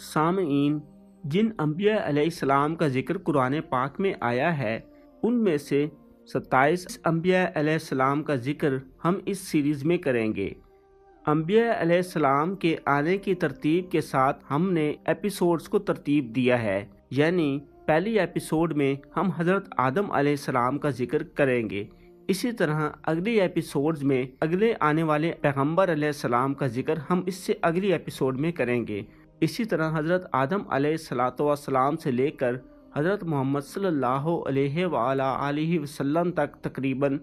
سامعین، جن انبیاء علیہ السلام کا ذکر قرآن پاک میں آیا ہے ان میں سے 27 انبیاء علیہ السلام کا ذکر ہم اس سیریز میں کریں گے۔ انبیاء علیہ السلام کے آنے کی ترتیب کے ساتھ ہم نے ایپیسوڈز کو ترتیب دیا ہے، یعنی پہلی ایپیسوڈ میں ہم حضرت آدم علیہ السلام کا ذکر کریں گے، اسی طرح اگلی ایپیسوڈز میں اگلے آنے والے پیغمبر علیہ السلام کا ذکر ہم اس سے اگلی ایپیسوڈ میں کریں گے۔ اسی طرح حضرت آدم علیہ السلام سے لے کر حضرت محمد صلی اللہ علیہ وآلہ آلہ وسلم تک تقریباً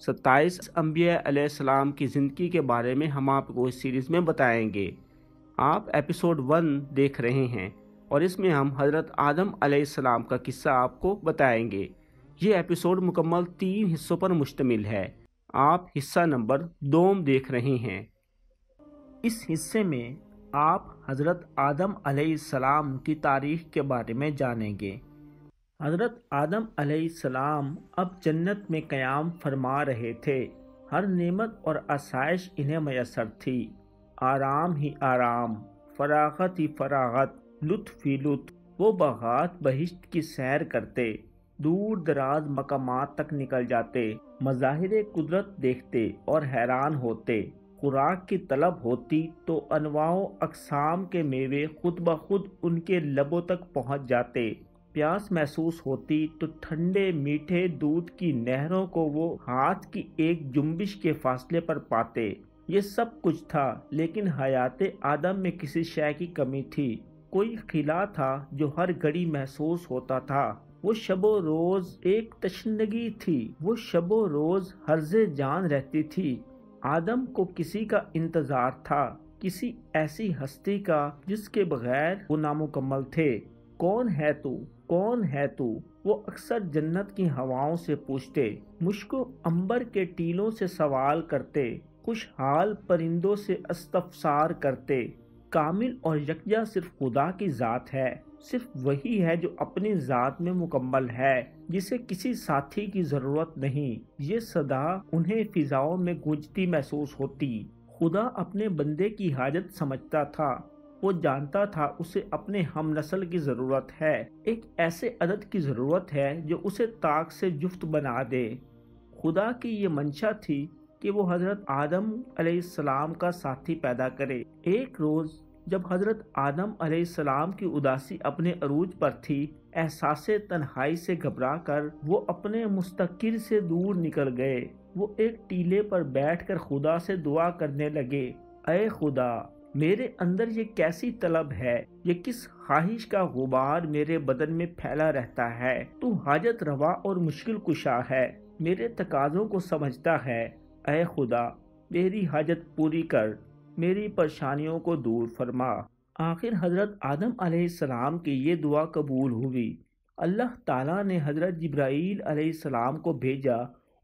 27 انبیاء علیہ السلام کی زندگی کے بارے میں ہم آپ کو اس سیریز میں بتائیں گے۔ آپ ایپیسوڈ 1 دیکھ رہے ہیں اور اس میں ہم حضرت آدم علیہ السلام کا قصہ آپ کو بتائیں گے۔ یہ ایپیسوڈ مکمل 3 حصوں پر مشتمل ہے۔ آپ حصہ نمبر 2 دیکھ رہے ہیں۔ اس حصے میں آپ حضرت آدم علیہ السلام کی تاریخ کے بارے میں جانیں گے۔ حضرت آدم علیہ السلام اب جنت میں قیام فرما رہے تھے۔ ہر نعمت اور آسائش انہیں میسر تھی۔ آرام ہی آرام، فراغت ہی فراغت، لطف ہی لطف۔ وہ باغات بہشت کی سیر کرتے، دور دراز مقامات تک نکل جاتے، مظاہر قدرت دیکھتے اور حیران ہوتے۔ خوراک کی طلب ہوتی تو انواع و اقسام کے میوے خود بخود ان کے لبوں تک پہنچ جاتے۔ پیاس محسوس ہوتی تو ٹھنڈے میٹھے دودھ کی نہروں کو وہ ہاتھ کی ایک جنبش کے فاصلے پر پاتے۔ یہ سب کچھ تھا، لیکن حیات آدم میں کسی شے کی کمی تھی۔ کوئی خلا تھا جو ہر گھڑی محسوس ہوتا تھا۔ وہ شب و روز ایک تشنگی تھی، وہ شب و روز ہرز جان رہتی تھی۔ آدم کو کسی کا انتظار تھا، کسی ایسی ہستی کا جس کے بغیر وہ نامکمل تھے۔ کون ہے تو؟ کون ہے تو؟ وہ اکثر جنت کی ہواؤں سے پوچھتے، مشک و عنبر کے ٹیلوں سے سوال کرتے، خوشحال پرندوں سے استفسار کرتے۔ کامل اور یکجا صرف خدا کی ذات ہے، صرف وہی ہے جو اپنی ذات میں مکمل ہے، جسے کسی ساتھی کی ضرورت نہیں۔ یہ صدا انہیں فضاؤں میں گونجتی محسوس ہوتی۔ خدا اپنے بندے کی حاجت سمجھتا تھا۔ وہ جانتا تھا اسے اپنے ہم نسل کی ضرورت ہے، ایک ایسے عدد کی ضرورت ہے جو اسے طاق سے جفت بنا دے۔ خدا کی یہ منشا تھی کہ وہ حضرت آدم علیہ السلام کا ساتھی پیدا کرے۔ ایک روز جب حضرت آدم علیہ السلام کی اداسی اپنے عروج پر تھی، احساس تنہائی سے گھبرا کر وہ اپنے مستقر سے دور نکل گئے۔ وہ ایک ٹیلے پر بیٹھ کر خدا سے دعا کرنے لگے، اے خدا، میرے اندر یہ کیسی طلب ہے، یہ کس خواہش کا غبار میرے بدن میں پھیلا رہتا ہے۔ تو حاجت روا اور مشکل کشا ہے، میرے تقاضوں کو سمجھتا ہے۔ اے خدا، میری حاجت پوری کر، میری پریشانیوں کو دور فرما۔ آخر حضرت آدم علیہ السلام کی یہ دعا قبول ہوئی۔ اللہ تعالیٰ نے حضرت جبرائیل علیہ السلام کو بھیجا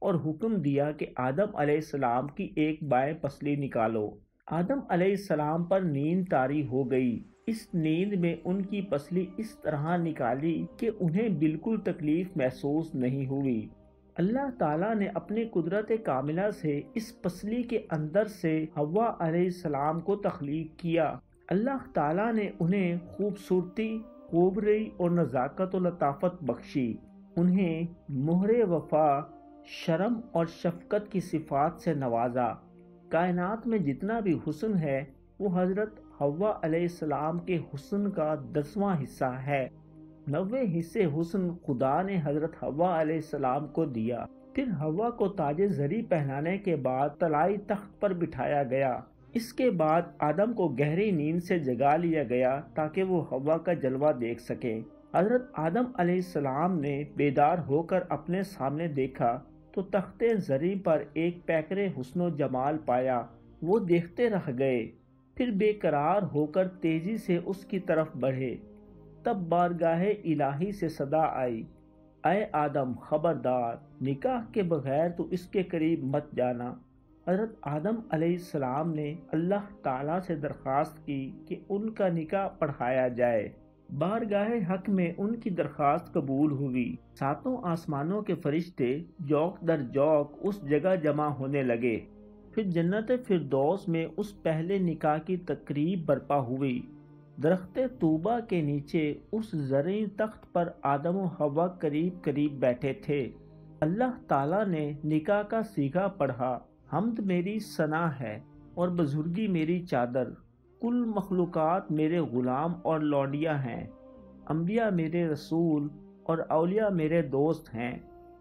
اور حکم دیا کہ آدم علیہ السلام کی ایک بائیں پسلی نکالو۔ آدم علیہ السلام پر نیند طاری ہو گئی۔ اس نیند میں ان کی پسلی اس طرح نکالی کہ انہیں بالکل تکلیف محسوس نہیں ہوئی۔ اللہ تعالیٰ نے اپنی قدرت کاملہ سے اس پسلی کے اندر سے حوا علیہ السلام کو تخلیق کیا۔ اللہ تعالیٰ نے انہیں خوبصورتی، خوبروئی اور نزاکت و لطافت بخشی۔ انہیں مہر وفا، شرم اور شفقت کی صفات سے نوازا۔ کائنات میں جتنا بھی حسن ہے وہ حضرت حوا علیہ السلام کے حسن کا 10واں حصہ ہے۔ 90 حصے حسن خدا نے حضرت حوا علیہ السلام کو دیا۔ پھر حوا کو تاج زری پہنانے کے بعد طلائی تخت پر بٹھایا گیا۔ اس کے بعد آدم کو گہری نیند سے جگا لیا گیا تاکہ وہ حوا کا جلوہ دیکھ سکیں۔ حضرت آدم علیہ السلام نے بیدار ہو کر اپنے سامنے دیکھا تو تخت زری پر ایک پیکر حسن و جمال پایا۔ وہ دیکھتے رہ گئے، پھر بے قرار ہو کر تیزی سے اس کی طرف بڑھے۔ تب بارگاہ الہی سے صدا آئی، اے آدم، خبردار، نکاح کے بغیر تو اس کے قریب مت جانا۔ حضرت آدم علیہ السلام نے اللہ تعالیٰ سے درخواست کی کہ ان کا نکاح پڑھایا جائے۔ بارگاہ حق میں ان کی درخواست قبول ہوئی۔ 7 آسمانوں کے فرشتے جوق در جوق اس جگہ جمع ہونے لگے۔ پھر جنت فردوس میں اس پہلے نکاح کی تقریب برپا ہوئی۔ درخت طوبہ کے نیچے اس زرعی تخت پر آدم و حوا قریب قریب بیٹھے تھے۔ اللہ تعالیٰ نے نکاح کا صیغہ پڑھا۔ حمد میری ثنا ہے اور بزرگی میری چادر، کل مخلوقات میرے غلام اور لونڈیاں ہیں، انبیاء میرے رسول اور اولیاء میرے دوست ہیں،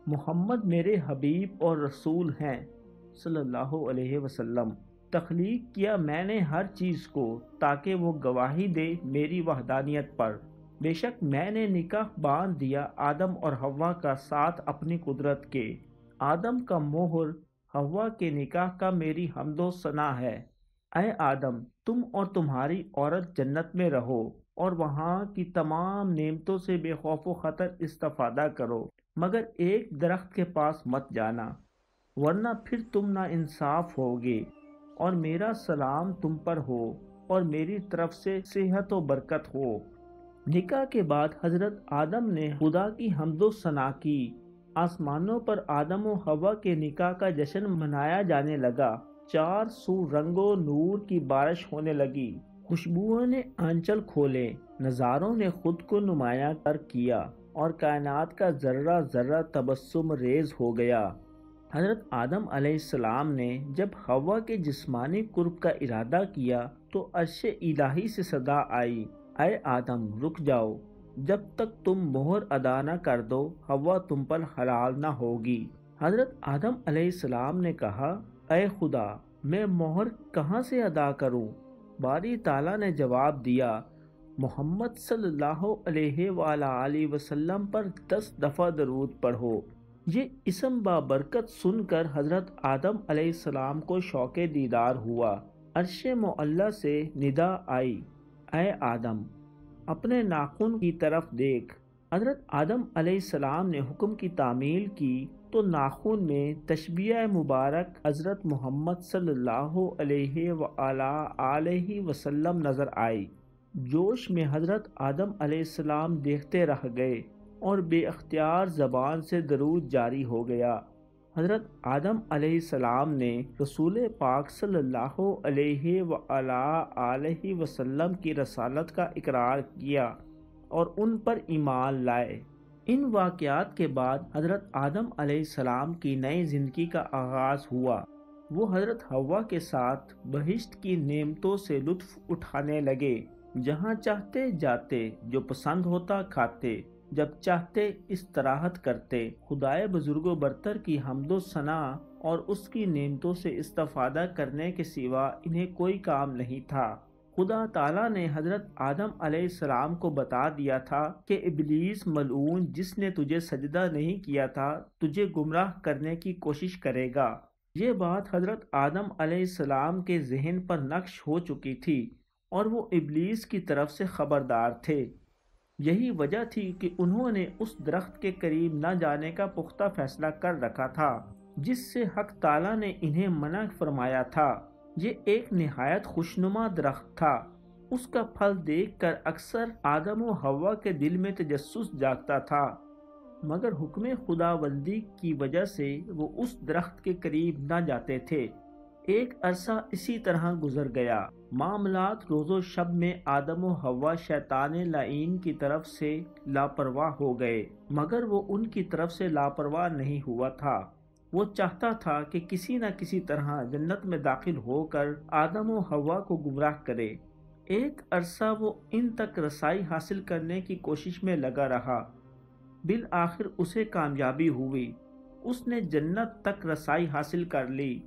محمد میرے حبیب اور رسول ہیں صلی اللہ علیہ وسلم۔ تخلیق کیا میں نے ہر چیز کو تاکہ وہ گواہی دے میری وحدانیت پر۔ بے شک میں نے نکاح باندھ دیا آدم اور حوا کا ساتھ اپنی قدرت کے۔ آدم کا مہر حوا کے نکاح کا میری حمد و ثنا ہے۔ اے آدم، تم اور تمہاری عورت جنت میں رہو اور وہاں کی تمام نعمتوں سے بے خوف و خطر استفادہ کرو، مگر ایک درخت کے پاس مت جانا، ورنہ پھر تم نا انصاف ہوگے۔ اور میرا سلام تم پر ہو اور میری طرف سے صحت و برکت ہو۔ نکاح کے بعد حضرت آدم نے خدا کی حمد و ثنا کی۔ آسمانوں پر آدم و حوا کے نکاح کا جشن منایا جانے لگا۔ چار سو رنگ و نور کی بارش ہونے لگی، خوشبوؤں نے آنچل کھولے، نظاروں نے خود کو نمایاں کر کیا اور کائنات کا ذرہ ذرہ تبسم ریز ہو گیا۔ حضرت آدم علیہ السلام نے جب حوا کے جسمانی قرب کا ارادہ کیا تو عرش الہی سے صدا آئی، اے آدم رک جاؤ، جب تک تم مہر ادا نہ کر دو حوا تم پر حلال نہ ہوگی۔ حضرت آدم علیہ السلام نے کہا، اے خدا میں مہر کہاں سے ادا کروں؟ باری تعالیٰ نے جواب دیا، محمد صلی اللہ علیہ وآلہ وسلم پر 10 دفعہ درود پڑھو۔ یہ اسم بابرکت سن کر حضرت آدم علیہ السلام کو شوق دیدار ہوا۔ عرش معلی سے ندا آئی، اے آدم اپنے ناخن کی طرف دیکھ۔ حضرت آدم علیہ السلام نے حکم کی تعمیل کی تو ناخن میں تشبیہ مبارک حضرت محمد صلی اللہ علیہ وآلہ وسلم نظر آئی۔ جوش میں حضرت آدم علیہ السلام دیکھتے رہ گئے اور بے اختیار زبان سے درود جاری ہو گیا۔ حضرت آدم علیہ السلام نے رسول پاک صلی اللہ علیہ وآلہ وسلم کی رسالت کا اقرار کیا اور ان پر ایمان لائے۔ ان واقعات کے بعد حضرت آدم علیہ السلام کی نئی زندگی کا آغاز ہوا۔ وہ حضرت حوا کے ساتھ بہشت کی نعمتوں سے لطف اٹھانے لگے، جہاں چاہتے جاتے، جو پسند ہوتا کھاتے، جب چاہتے استراحت کرتے۔ خدائے بزرگ و برتر کی حمد و ثنا اور اس کی نعمتوں سے استفادہ کرنے کے سوا انہیں کوئی کام نہیں تھا۔ خدا تعالیٰ نے حضرت آدم علیہ السلام کو بتا دیا تھا کہ ابلیس ملعون جس نے تجھے سجدہ نہیں کیا تھا تجھے گمراہ کرنے کی کوشش کرے گا۔ یہ بات حضرت آدم علیہ السلام کے ذہن پر نقش ہو چکی تھی اور وہ ابلیس کی طرف سے خبردار تھے۔ یہی وجہ تھی کہ انہوں نے اس درخت کے قریب نہ جانے کا پختہ فیصلہ کر رکھا تھا جس سے حق تعالیٰ نے انہیں منع فرمایا تھا۔ یہ ایک نہایت خوشنما درخت تھا۔ اس کا پھل دیکھ کر اکثر آدم و حوا کے دل میں تجسس جاگتا تھا، مگر حکم خداوندی کی وجہ سے وہ اس درخت کے قریب نہ جاتے تھے۔ ایک عرصہ اسی طرح گزر گیا۔ معاملات روز و شب میں آدم و حوا شیطان لعین کی طرف سے لاپرواہ ہو گئے، مگر وہ ان کی طرف سے لاپرواہ نہیں ہوا تھا۔ وہ چاہتا تھا کہ کسی نہ کسی طرح جنت میں داخل ہو کر آدم و حوا کو گمراہ کرے۔ ایک عرصہ وہ ان تک رسائی حاصل کرنے کی کوشش میں لگا رہا۔ بالآخر اسے کامیابی ہوئی۔ اس نے جنت تک رسائی حاصل کر لی،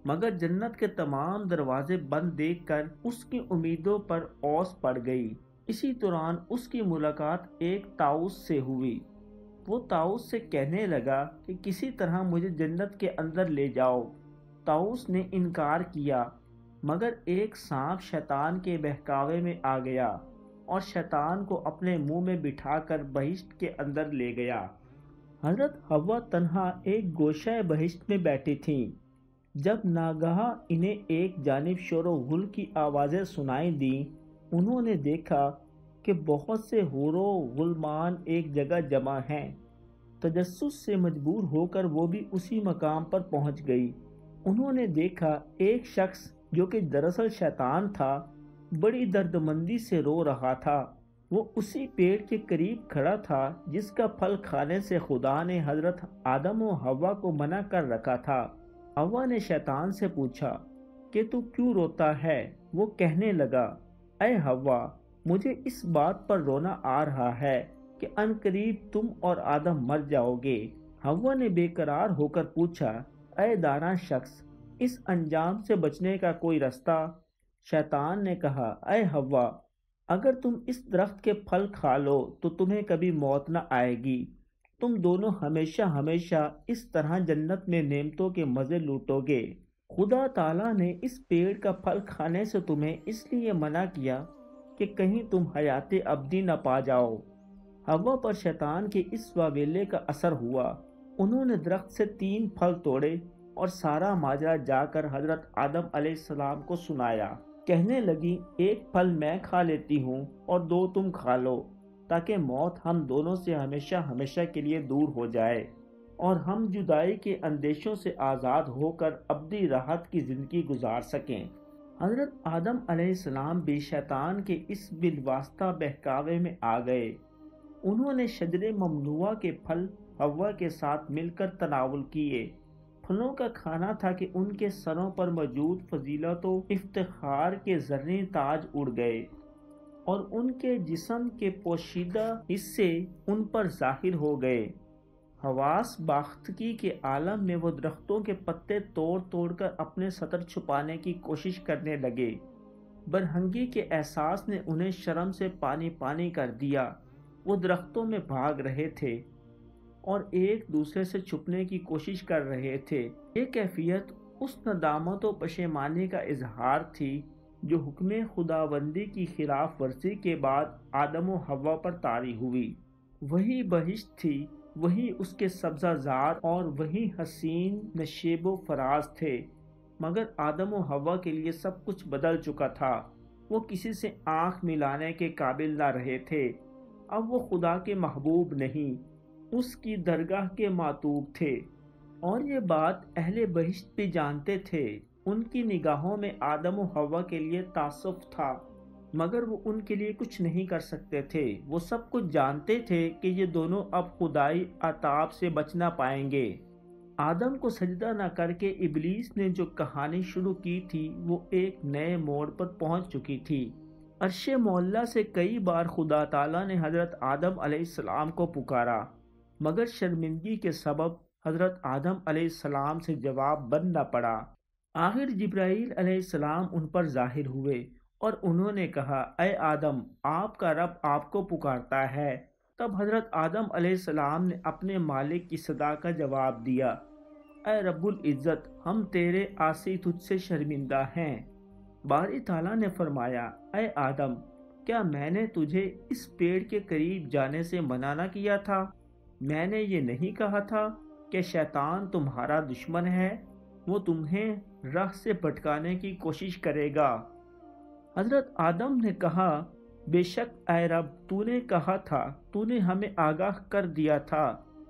مگر جنت کے تمام دروازے بند دیکھ کر اس کی امیدوں پر اوس پڑ گئی۔ اسی دوران اس کی ملاقات ایک طاؤس سے ہوئی۔ وہ طاؤس سے کہنے لگا کہ کسی طرح مجھے جنت کے اندر لے جاؤ۔ طاؤس نے انکار کیا، مگر ایک سانپ شیطان کے بہکاوے میں آ گیا اور شیطان کو اپنے منہ میں بٹھا کر بہشت کے اندر لے گیا۔ حضرت حوا تنہا ایک گوشہ بہشت میں بیٹھی تھیں، جب ناگہاں انہیں ایک جانب شور و غل کی آوازیں سنائی دیں۔ انہوں نے دیکھا کہ بہت سے حور و غلمان ایک جگہ جمع ہیں۔ تجسس سے مجبور ہو کر وہ بھی اسی مقام پر پہنچ گئی۔ انہوں نے دیکھا ایک شخص جو کہ دراصل شیطان تھا، بڑی دردمندی سے رو رہا تھا۔ وہ اسی پیڑ کے قریب کھڑا تھا جس کا پھل کھانے سے خدا نے حضرت آدم و حوا کو منع کر رکھا تھا۔ حوا نے شیطان سے پوچھا کہ تو کیوں روتا ہے؟ وہ کہنے لگا، اے حوا، مجھے اس بات پر رونا آ رہا ہے کہ عنقریب تم اور آدم مر جاؤ گے۔ حوا نے بے قرار ہو کر پوچھا، اے دانا شخص، اس انجام سے بچنے کا کوئی رستہ؟ شیطان نے کہا، اے حوا، اگر تم اس درخت کے پھل کھا لو تو تمہیں کبھی موت نہ آئے گی۔ تم دونوں ہمیشہ ہمیشہ اس طرح جنت میں نعمتوں کے مزے لوٹو گے۔ خدا تعالیٰ نے اس پیڑ کا پھل کھانے سے تمہیں اس لیے منع کیا کہ کہیں تم حیات ابدی نہ پا جاؤ۔ حوا پر شیطان کے اس واویلے کا اثر ہوا۔ انہوں نے درخت سے 3 پھل توڑے اور سارا ماجرا جا کر حضرت آدم علیہ السلام کو سنایا۔ کہنے لگی، ایک پھل میں کھا لیتی ہوں اور 2 تم کھا لو، تاکہ موت ہم دونوں سے ہمیشہ ہمیشہ کے لیے دور ہو جائے اور ہم جدائی کے اندیشوں سے آزاد ہو کر ابدی راحت کی زندگی گزار سکیں۔ حضرت آدم علیہ السلام بھی شیطان کے اس بالواسطہ بہکاوے میں آ گئے۔ انہوں نے شجر ممنوعہ کے پھل حوا کے ساتھ مل کر تناول کیے۔ پھلوں کا کھانا تھا کہ ان کے سروں پر موجود فضیلت و افتخار کے زرعی تاج اڑ گئے اور ان کے جسم کے پوشیدہ حصے ان پر ظاہر ہو گئے۔ حواس باختگی کے عالم میں وہ درختوں کے پتے توڑ توڑ کر اپنے سطر چھپانے کی کوشش کرنے لگے۔ برہنگی کے احساس نے انہیں شرم سے پانی پانی کر دیا۔ وہ درختوں میں بھاگ رہے تھے اور ایک دوسرے سے چھپنے کی کوشش کر رہے تھے۔ یہ کیفیت اس ندامت و پشیمانی کا اظہار تھی جو حکم خداوندی کی خلاف ورزی کے بعد آدم و حوا پر طاری ہوئی۔ وہی بہشت تھی، وہی اس کے سبزہ زار اور وہی حسین نشیب و فراز تھے، مگر آدم و حوا کے لیے سب کچھ بدل چکا تھا۔ وہ کسی سے آنکھ ملانے کے قابل نہ رہے تھے۔ اب وہ خدا کے محبوب نہیں، اس کی درگاہ کے معتوب تھے، اور یہ بات اہل بہشت بھی جانتے تھے۔ ان کی نگاہوں میں آدم و حوا کے لیے تعصف تھا، مگر وہ ان کے لیے کچھ نہیں کر سکتے تھے۔ وہ سب کچھ جانتے تھے کہ یہ دونوں اب خدائی عطاب سے بچ نہ پائیں گے۔ آدم کو سجدہ نہ کر کے ابلیس نے جو کہانی شروع کی تھی وہ ایک نئے موڑ پر پہنچ چکی تھی۔ عرش معلیٰ سے کئی بار خدا تعالیٰ نے حضرت آدم علیہ السلام کو پکارا، مگر شرمندگی کے سبب حضرت آدم علیہ السلام سے جواب بند نہ پڑا۔ آخر جبرائیل علیہ السلام ان پر ظاہر ہوئے اور انہوں نے کہا، اے آدم، آپ کا رب آپ کو پکارتا ہے۔ تب حضرت آدم علیہ السلام نے اپنے مالک کی صدا کا جواب دیا، اے رب العزت، ہم تیرے عاصی تجھ سے شرمندہ ہیں۔ باری تعالیٰ نے فرمایا، اے آدم، کیا میں نے تجھے اس پیڑ کے قریب جانے سے منع نہ کیا تھا؟ میں نے یہ نہیں کہا تھا کہ شیطان تمہارا دشمن ہے، وہ تمہیں راہ سے بھٹکانے کی کوشش کرے گا؟ حضرت آدم نے کہا، بے شک اے رب، تو نے کہا تھا، تو نے ہمیں آگاہ کر دیا تھا،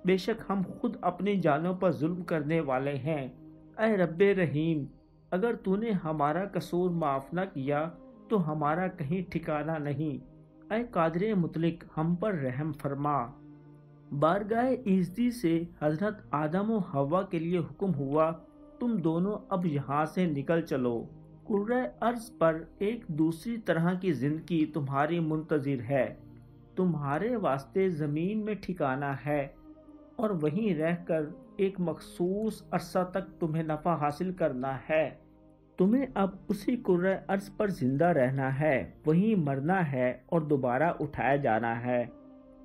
بے شک ہم خود اپنی جانوں پر ظلم کرنے والے ہیں۔ اے رب رحیم، اگر تو نے ہمارا قصور معاف نہ کیا تو ہمارا کہیں ٹھکانہ نہیں۔ اے قادر مطلق، ہم پر رحم فرما۔ بارگاہ ایزدی سے حضرت آدم و حوا کے لیے حکم ہوا، تم دونوں اب یہاں سے نکل چلو۔ کرۂ ارض پر ایک دوسری طرح کی زندگی تمہاری منتظر ہے۔ تمہارے واسطے زمین میں ٹھکانہ ہے اور وہیں رہ کر ایک مخصوص عرصہ تک تمہیں نفع حاصل کرنا ہے۔ تمہیں اب اسی کرۂ ارض پر زندہ رہنا ہے، وہیں مرنا ہے اور دوبارہ اٹھایا جانا ہے۔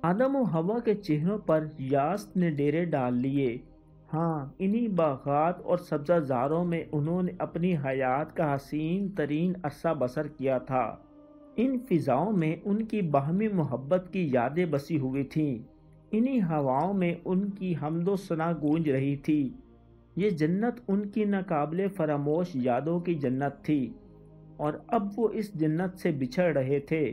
آدم و حوا کے چہروں پر یاس نے ڈیرے ڈال لیے۔ ہاں، انہی باغات اور سبزہ زاروں میں انہوں نے اپنی حیات کا حسین ترین عرصہ بسر کیا تھا۔ ان فضاؤں میں ان کی باہمی محبت کی یادیں بسی ہوئی تھیں، انہی ہواؤں میں ان کی حمد و ثنا گونج رہی تھی۔ یہ جنت ان کی ناقابل فراموش یادوں کی جنت تھی، اور اب وہ اس جنت سے بچھڑ رہے تھے۔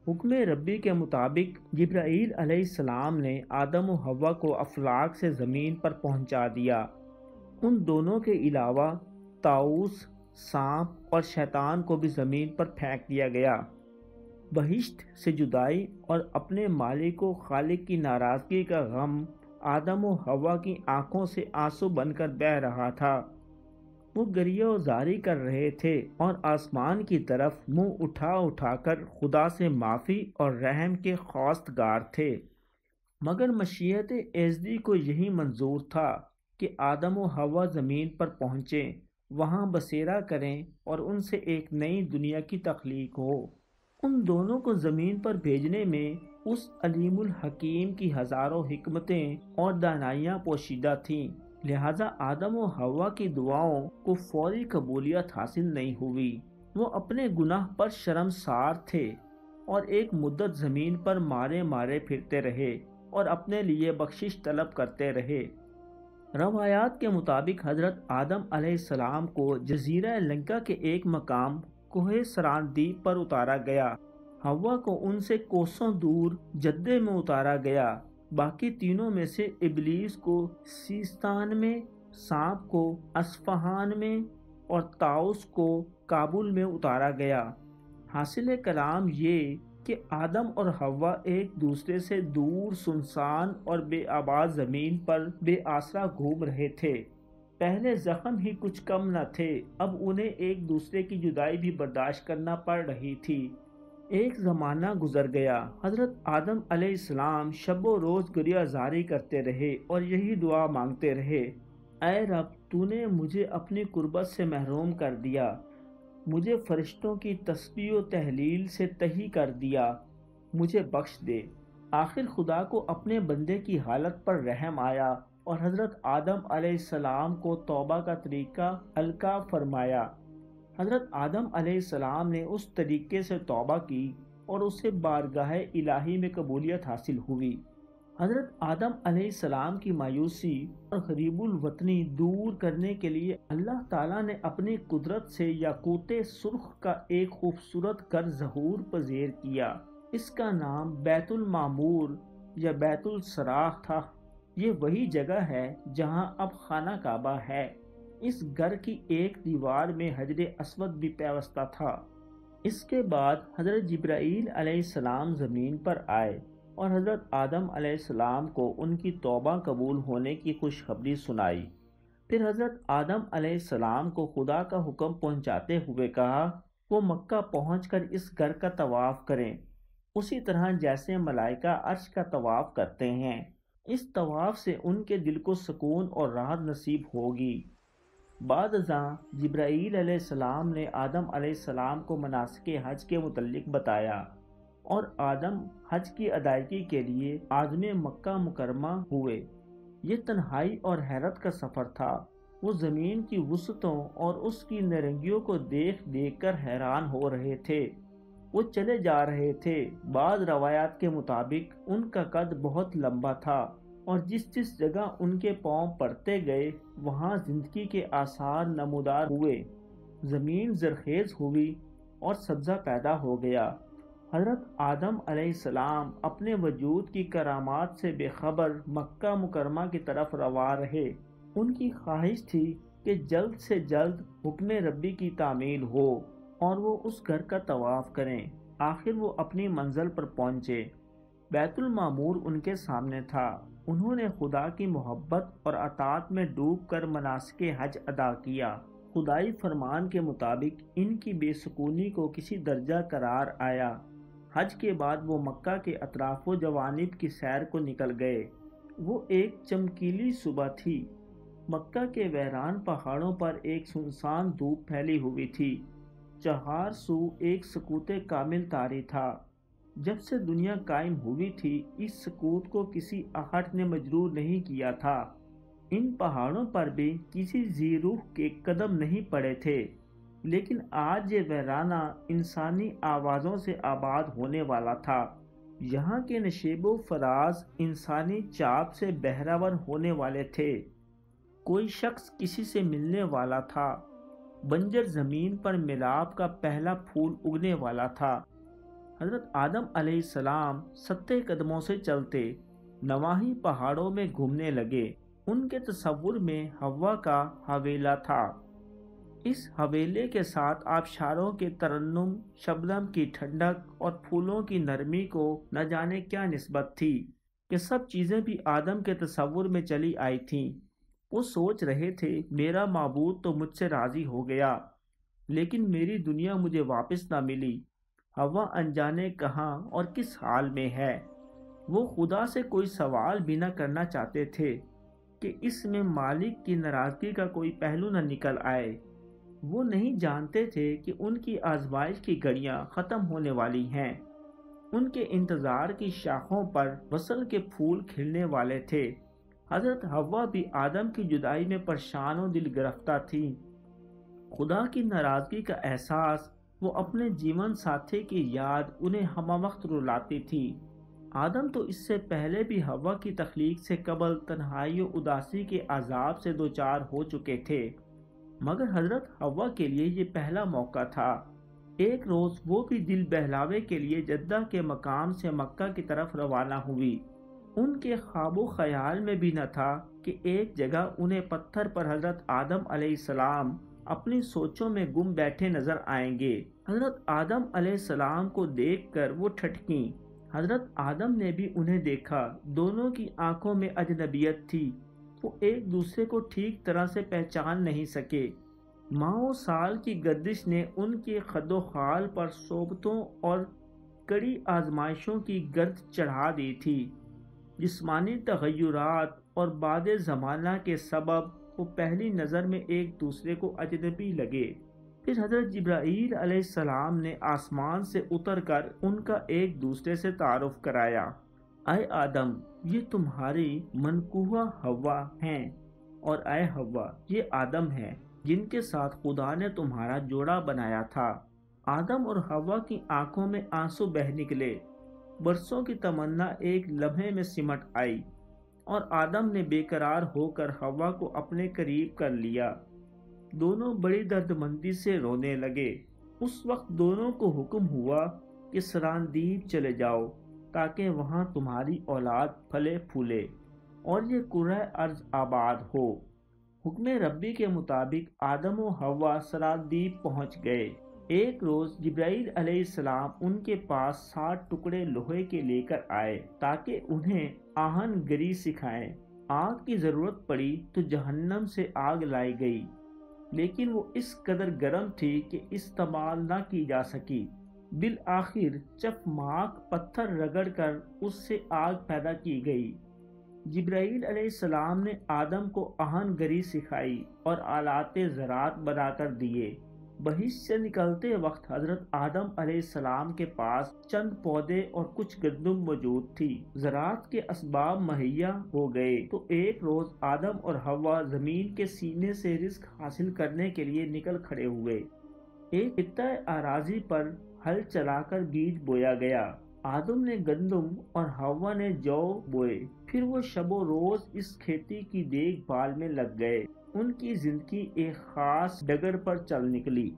حکم ربی کے مطابق جبرائیل علیہ السلام نے آدم و حوا کو افلاک سے زمین پر پہنچا دیا۔ ان دونوں کے علاوہ طاؤس، سانپ اور شیطان کو بھی زمین پر پھینک دیا گیا۔ بہشت سے جدائی اور اپنے مالک و خالق کی ناراضگی کا غم آدم و حوا کی آنکھوں سے آنسو بن کر بہہ رہا تھا۔ وہ گریہ و زاری کر رہے تھے اور آسمان کی طرف منہ اٹھا اٹھا کر خدا سے معافی اور رحم کے خواستگار تھے، مگر مشیت ایزدی کو یہی منظور تھا کہ آدم و حوا زمین پر پہنچیں، وہاں بسیرا کریں اور ان سے ایک نئی دنیا کی تخلیق ہو۔ ان دونوں کو زمین پر بھیجنے میں اس علیم الحکیم کی ہزاروں حکمتیں اور دانائیاں پوشیدہ تھیں، لہذا آدم و حوا کی دعاؤں کو فوری قبولیت حاصل نہیں ہوئی۔ وہ اپنے گناہ پر شرمسار تھے اور ایک مدت زمین پر مارے مارے پھرتے رہے اور اپنے لیے بخشش طلب کرتے رہے۔ روایات کے مطابق حضرت آدم علیہ السلام کو جزیرہ لنکا کے ایک مقام کوہ سراندیپ پر اتارا گیا، حوا کو ان سے کوسوں دور جدے میں اتارا گیا، باقی تینوں میں سے ابلیس کو سیستان میں، سانپ کو اصفہان میں اور طاؤس کو کابل میں اتارا گیا۔ حاصل کلام یہ کہ آدم اور حوا ایک دوسرے سے دور سنسان اور بے آباد زمین پر بے آسرا گھوم رہے تھے۔ پہلے زخم ہی کچھ کم نہ تھے، اب انہیں ایک دوسرے کی جدائی بھی برداشت کرنا پڑ رہی تھی۔ ایک زمانہ گزر گیا، حضرت آدم علیہ السلام شب و روز گریہ زاری کرتے رہے اور یہی دعا مانگتے رہے، اے رب، تو نے مجھے اپنی قربت سے محروم کر دیا، مجھے فرشتوں کی تسبیح و تہلیل سے تہی کر دیا، مجھے بخش دے۔ آخر خدا کو اپنے بندے کی حالت پر رحم آیا اور حضرت آدم علیہ السلام کو توبہ کا طریقہ القا فرمایا۔ حضرت آدم علیہ السلام نے اس طریقے سے توبہ کی اور اسے بارگاہ الہی میں قبولیت حاصل ہوئی۔ حضرت آدم علیہ السلام کی مایوسی اور غریب الوطنی دور کرنے کے لیے اللہ تعالیٰ نے اپنی قدرت سے یاقوت سرخ کا ایک خوبصورت گھر ظہور پذیر کیا۔ اس کا نام بیت المعمور یا بیت الصراخ تھا۔ یہ وہی جگہ ہے جہاں اب خانہ کعبہ ہے۔ اس گھر کی ایک دیوار میں حجر اسود بھی پیوستہ تھا۔ اس کے بعد حضرت جبرائیل علیہ السلام زمین پر آئے اور حضرت آدم علیہ السلام کو ان کی توبہ قبول ہونے کی خوشخبری سنائی۔ پھر حضرت آدم علیہ السلام کو خدا کا حکم پہنچاتے ہوئے کہا وہ مکہ پہنچ کر اس گھر کا طواف کریں، اسی طرح جیسے ملائکہ عرش کا طواف کرتے ہیں۔ اس طواف سے ان کے دل کو سکون اور راحت نصیب ہوگی۔ بعد ازاں جبرائیل علیہ السلام نے آدم علیہ السلام کو مناسک حج کے متعلق بتایا اور آدم حج کی ادائیگی کے لیے عازم مکہ مکرمہ ہوئے۔ یہ تنہائی اور حیرت کا سفر تھا۔ وہ زمین کی وسعتوں اور اس کی نرنگیوں کو دیکھ دیکھ کر حیران ہو رہے تھے۔ وہ چلے جا رہے تھے۔ بعض روایات کے مطابق ان کا قد بہت لمبا تھا اور جس جس جگہ ان کے پاؤں پڑتے گئے وہاں زندگی کے آثار نمودار ہوئے، زمین زرخیز ہوئی اور سبزہ پیدا ہو گیا۔ حضرت آدم علیہ السلام اپنے وجود کی کرامات سے بے خبر مکہ مکرمہ کی طرف رواں رہے۔ ان کی خواہش تھی کہ جلد سے جلد حکم ربی کی تعمیل ہو اور وہ اس گھر کا طواف کریں۔ آخر وہ اپنی منزل پر پہنچے۔ بیت المعمور ان کے سامنے تھا۔ انہوں نے خدا کی محبت اور اطاعت میں ڈوب کر مناسک حج ادا کیا۔ خدائی فرمان کے مطابق ان کی بے سکونی کو کسی درجہ قرار آیا۔ حج کے بعد وہ مکہ کے اطراف و جوانب کی سیر کو نکل گئے۔ وہ ایک چمکیلی صبح تھی۔ مکہ کے ویران پہاڑوں پر ایک سنسان دھوپ پھیلی ہوئی تھی۔ چہار سو ایک سکوت کامل طاری تھا۔ جب سے دنیا قائم ہوئی تھی اس سکوت کو کسی آہٹ نے مجروح نہیں کیا تھا۔ ان پہاڑوں پر بھی کسی ذی روح کے قدم نہیں پڑے تھے، لیکن آج یہ ویرانہ انسانی آوازوں سے آباد ہونے والا تھا۔ یہاں کے نشیب و فراز انسانی چاپ سے بہرور ہونے والے تھے۔ کوئی شخص کسی سے ملنے والا تھا۔ بنجر زمین پر ملاب کا پہلا پھول اگنے والا تھا۔ حضرت آدم علیہ السلام ستے قدموں سے چلتے نواحی پہاڑوں میں گھومنے لگے۔ ان کے تصور میں حوا کا حویلہ تھا۔ اس حوالے کے ساتھ آبشاروں کے ترنم، شبنم کی ٹھنڈک اور پھولوں کی نرمی کو نہ جانے کیا نسبت تھی کہ سب چیزیں بھی آدم کے تصور میں چلی آئی تھیں۔ وہ سوچ رہے تھے میرا معبود تو مجھ سے راضی ہو گیا، لیکن میری دنیا مجھے واپس نہ ملی۔ ہوا انجانے کہاں اور کس حال میں ہے۔ وہ خدا سے کوئی سوال بھی نہ کرنا چاہتے تھے کہ اس میں مالک کی ناراضگی کا کوئی پہلو نہ نکل آئے۔ وہ نہیں جانتے تھے کہ ان کی آزمائش کی گھڑیاں ختم ہونے والی ہیں۔ ان کے انتظار کی شاخوں پر وصل کے پھول کھلنے والے تھے۔ حضرت حوا بھی آدم کی جدائی میں پریشان و دل گرفتہ تھی۔ خدا کی ناراضگی کا احساس، وہ اپنے جیون ساتھی کی یاد انہیں ہمہ وقت رلاتی تھی۔ آدم تو اس سے پہلے بھی حوا کی تخلیق سے قبل تنہائی و اداسی کے عذاب سے دوچار ہو چکے تھے، مگر حضرت حوا کے لیے یہ پہلا موقع تھا۔ ایک روز وہ بھی دل بہلاوے کے لیے جدہ کے مقام سے مکہ کی طرف روانہ ہوئی۔ ان کے خواب و خیال میں بھی نہ تھا کہ ایک جگہ انہیں پتھر پر حضرت آدم علیہ السلام اپنی سوچوں میں گم بیٹھے نظر آئیں گے۔ حضرت آدم علیہ السلام کو دیکھ کر وہ ٹھٹکیں۔ حضرت آدم نے بھی انہیں دیکھا۔ دونوں کی آنکھوں میں اجنبیت تھی۔ وہ ایک دوسرے کو ٹھیک طرح سے پہچان نہیں سکے۔ ماہوں سال کی گردش نے ان کے خد و خال پر صحبتوں اور کڑی آزمائشوں کی گرد چڑھا دی تھی۔ جسمانی تغیرات اور بعد زمانہ کے سبب وہ پہلی نظر میں ایک دوسرے کو اجنبی لگے۔ پھر حضرت جبرائیل علیہ السلام نے آسمان سے اتر کر ان کا ایک دوسرے سے تعارف کرایا۔ اے آدم، یہ تمہاری منکوحہ حوا ہیں، اور اے حوا، یہ آدم ہیں جن کے ساتھ خدا نے تمہارا جوڑا بنایا تھا۔ آدم اور حوا کی آنکھوں میں آنسو بہہ نکلے۔ برسوں کی تمنا ایک لمحے میں سمٹ آئی، اور آدم نے بے قرار ہو کر حوا کو اپنے قریب کر لیا۔ دونوں بڑی دردمندی سے رونے لگے۔ اس وقت دونوں کو حکم ہوا کہ سراندیب چلے جاؤ، تاکہ وہاں تمہاری اولاد پھلے پھولے اور یہ کرۂ ارض آباد ہو۔ حکم ربی کے مطابق آدم و حوا سراندیب پہنچ گئے۔ ایک روز جبرائیل علیہ السلام ان کے پاس 60 ٹکڑے لوہے کے لے کر آئے تاکہ انہیں آہن گری سکھائیں۔ آگ کی ضرورت پڑی تو جہنم سے آگ لائی گئی، لیکن وہ اس قدر گرم تھی کہ استعمال نہ کی جا سکی۔ بالآخر چفماک پتھر رگڑ کر اس سے آگ پیدا کی گئی۔ جبرائیل علیہ السلام نے آدم کو آہن گری سکھائی اور آلات زراعت بنا کر دیے۔ بہشت سے نکلتے وقت حضرت آدم علیہ السلام کے پاس چند پودے اور کچھ گندم موجود تھی۔ زراعت کے اسباب مہیا ہو گئے تو ایک روز آدم اور حوا زمین کے سینے سے رزق حاصل کرنے کے لیے نکل کھڑے ہوئے۔ ایک خطہ اراضی پر ہل چلا کر بیج بویا گیا۔ آدم نے گندم اور حوا نے جو بوئے۔ پھر وہ شب و روز اس کھیتی کی دیکھ بھال میں لگ گئے۔ ان کی زندگی ایک خاص ڈگر پر چل نکلی۔